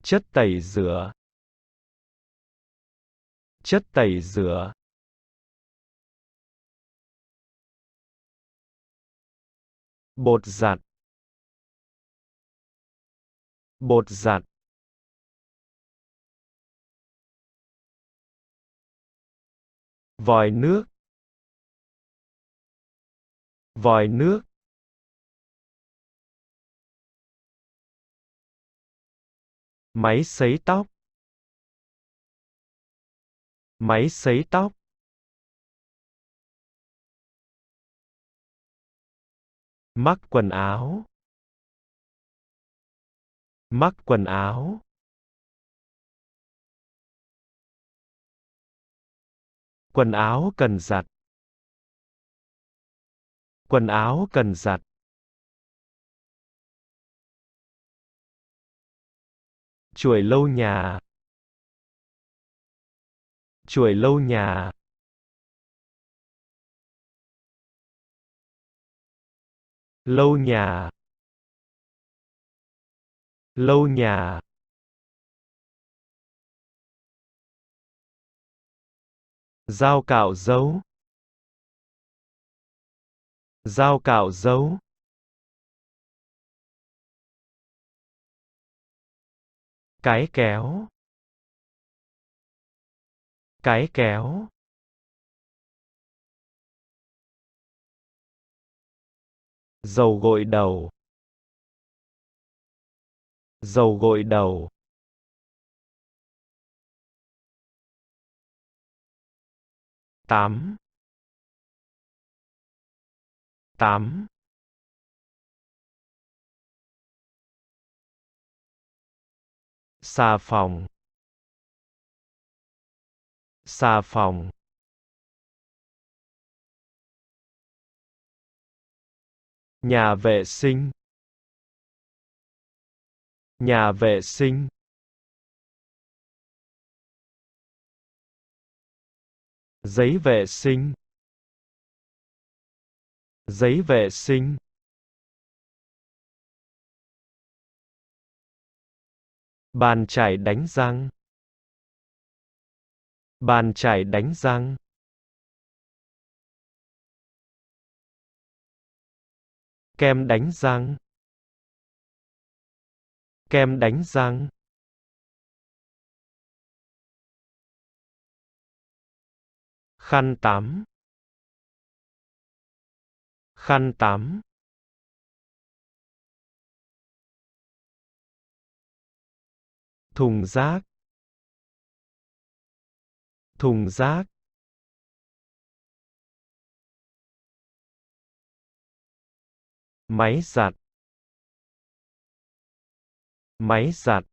Chất tẩy rửa. Chất tẩy rửa. Bột giặt. Bột giặt. Vòi nước. Vòi nước. Máy sấy tóc. Máy sấy tóc. Mắc quần áo. Mắc quần áo. Quần áo cần giặt. Quần áo cần giặt. Chổi lau nhà. Chổi lau nhà. Lau nhà. Lau nhà. Dao cạo râu. Dao cạo râu. Cái kéo. Cái kéo. Dầu gội đầu. Dầu gội đầu. Tắm. Tắm. Xà phòng. Xà phòng. Nhà vệ sinh. Nhà vệ sinh. Giấy vệ sinh. Giấy vệ sinh. Bàn chải đánh răng. Bàn chải đánh răng. Kem đánh răng. Kem đánh răng. Khăn tắm. Khăn tắm. Thùng rác. Thùng rác. Máy giặt. Máy giặt.